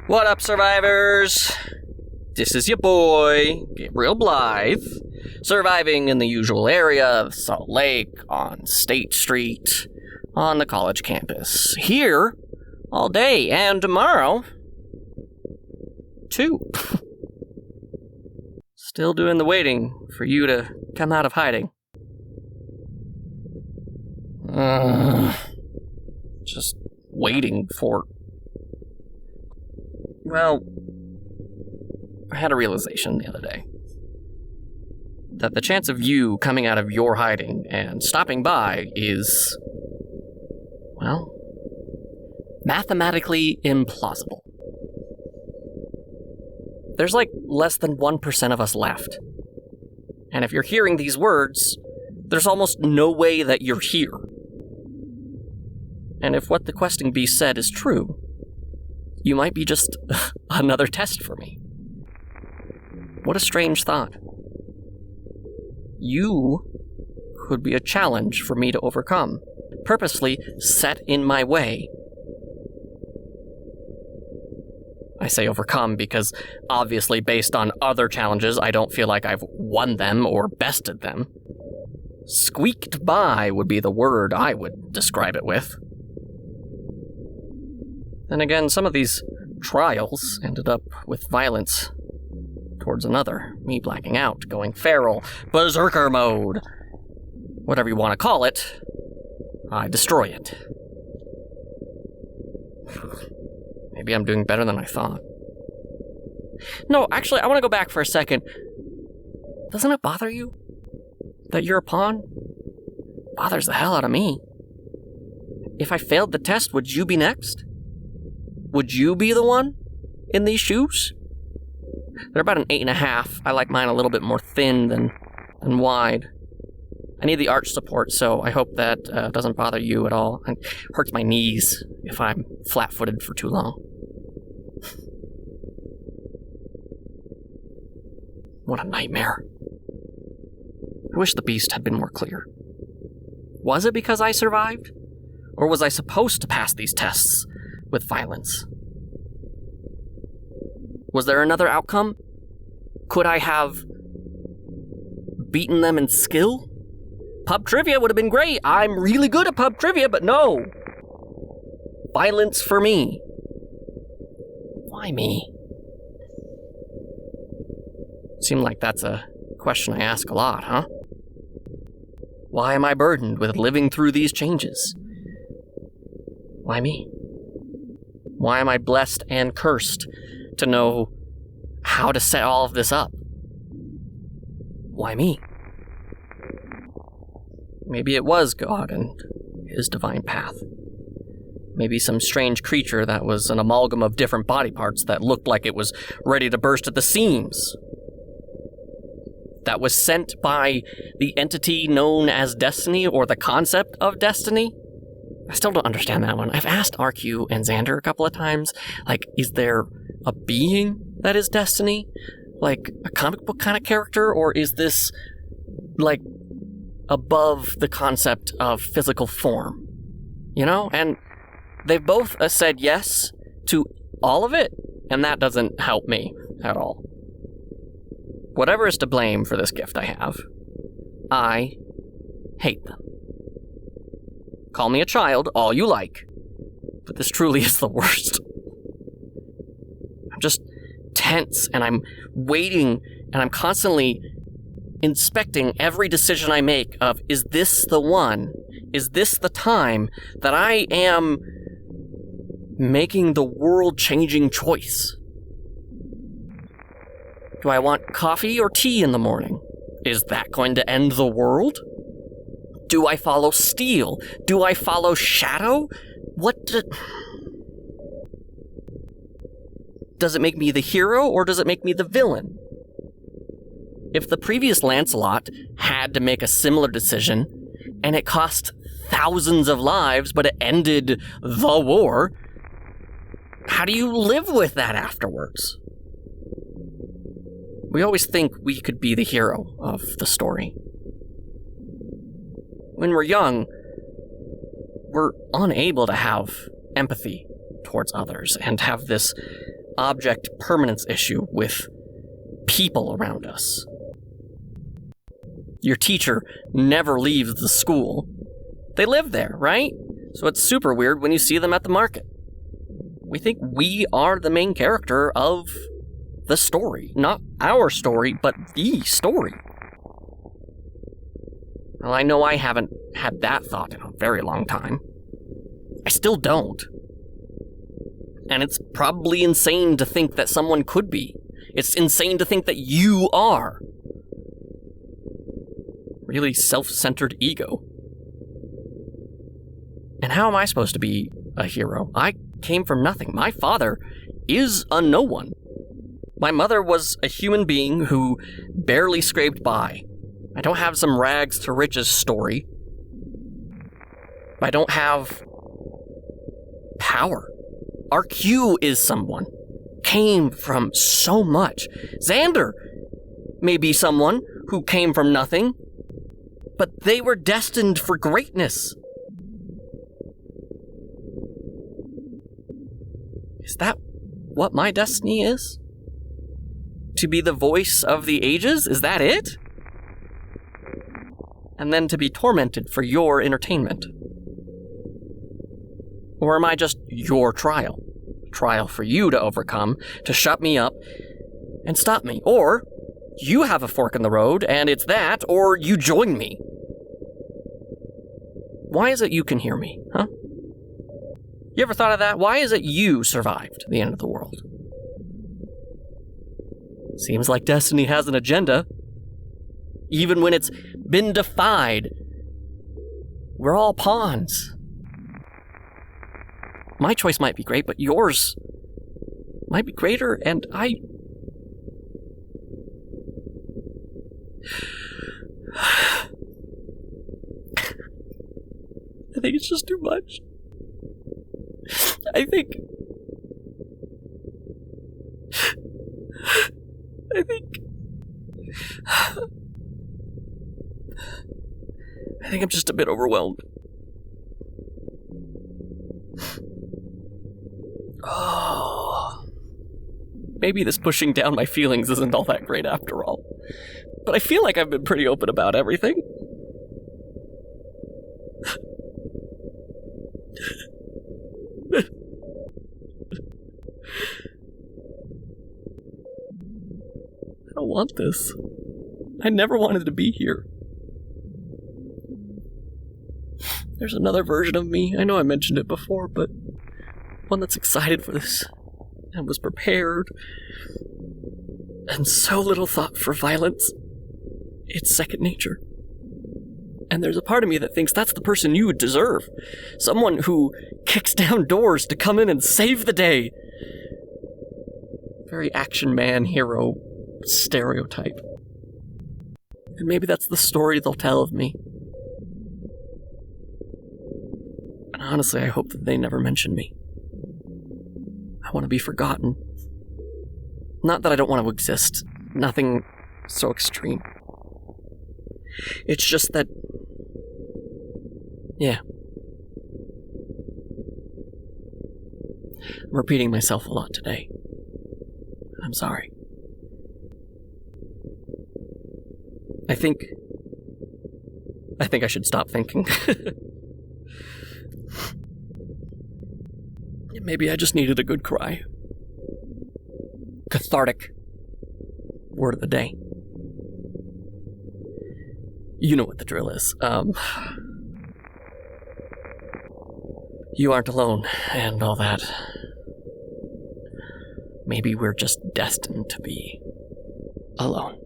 What up, survivors? This is your boy, Gabriel Blythe, surviving in the usual area of Salt Lake, on State Street, on the college campus. Here, all day, and tomorrow, too. Still doing the waiting for you to come out of hiding. Just waiting for... Well, I had a realization the other day. That the chance of you coming out of your hiding and stopping by is, well, mathematically implausible. There's like less than 1% of us left. And if you're hearing these words, there's almost no way that you're here. And if what the questing beast said is true, you might be just another test for me. What a strange thought. You could be a challenge for me to overcome, purposely set in my way. I say overcome because, obviously, based on other challenges, I don't feel like I've won them or bested them. Squeaked by would be the word I would describe it with. Then again, some of these trials ended up with violence towards another, me blacking out, going feral, berserker mode. Whatever you want to call it, I destroy it. Maybe I'm doing better than I thought. No, actually, I want to go back for a second. Doesn't it bother you that you're a pawn? Bothers the hell out of me. If I failed the test, would you be next? Would you be the one in these shoes? They're about an 8.5. I like mine a little bit more thin than wide. I need the arch support, so I hope that doesn't bother you at all. It hurts my knees if I'm flat-footed for too long. What a nightmare. I wish the beast had been more clear. Was it because I survived? Or was I supposed to pass these tests with violence? Was there another outcome? Could I have beaten them in skill? Pub trivia would have been great. I'm really good at pub trivia, but no. Violence for me. Why me? Seemed like that's a question I ask a lot, huh? Why am I burdened with living through these changes? Why me? Why am I blessed and cursed to know how to set all of this up? Why me? Maybe it was God and his divine path. Maybe some strange creature that was an amalgam of different body parts that looked like it was ready to burst at the seams. That was sent by the entity known as destiny, or the concept of destiny. I still don't understand that one. I've asked RQ and Xander a couple of times, like, is there a being that is destiny? Like, a comic book kind of character? Or is this, like, above the concept of physical form? You know? And they've both said yes to all of it, and that doesn't help me at all. Whatever is to blame for this gift I have, I hate them. Call me a child, all you like, but this truly is the worst. I'm just tense, and I'm waiting, and I'm constantly inspecting every decision I make of, is this the one? Is this the time that I am making the world-changing choice? Do I want coffee or tea in the morning? Is that going to end the world? Do I follow Steel? Do I follow Shadow? Does it make me the hero, or does it make me the villain? If the previous Lancelot had to make a similar decision, and it cost thousands of lives, but it ended the war, how do you live with that afterwards? We always think we could be the hero of the story. When we're young, we're unable to have empathy towards others and have this object permanence issue with people around us. Your teacher never leaves the school. They live there, right? So it's super weird when you see them at the market. We think we are the main character of the story. Not our story, but the story. Well, I know I haven't had that thought in a very long time. I still don't. And it's probably insane to think that someone could be. It's insane to think that you are. Really self-centered ego. And how am I supposed to be a hero? I came from nothing. My father is a no one. My mother was a human being who barely scraped by. I don't have some rags to riches story. I don't have power. RQ is someone. Came from so much. Xander may be someone who came from nothing, but they were destined for greatness. Is that what my destiny is? To be the voice of the ages? Is that it? And then to be tormented for your entertainment? Or am I just your trial? Trial for you to overcome, to shut me up and stop me. Or you have a fork in the road and it's that, or you join me. Why is it you can hear me, huh? You ever thought of that? Why is it you survived the end of the world? Seems like destiny has an agenda. Even when it's been defied, we're all pawns. My choice might be great, but yours might be greater, and I think it's just too much. I think I'm just a bit overwhelmed. Oh, maybe this pushing down my feelings isn't all that great after all. But I feel like I've been pretty open about everything. I don't want this. I never wanted to be here. There's another version of me. I know I mentioned it before, but one that's excited for this and was prepared and so little thought for violence. It's second nature. And there's a part of me that thinks that's the person you would deserve. Someone who kicks down doors to come in and save the day. Very action man hero stereotype. And maybe that's the story they'll tell of me. And honestly, I hope that they never mention me. I want to be forgotten. Not that I don't want to exist. Nothing so extreme. It's just that... yeah. I'm repeating myself a lot today. I'm sorry. I think I should stop thinking. Maybe I just needed a good cry. Cathartic. Word of the day. You know what the drill is. You aren't alone, and all that. Maybe we're just destined to be alone.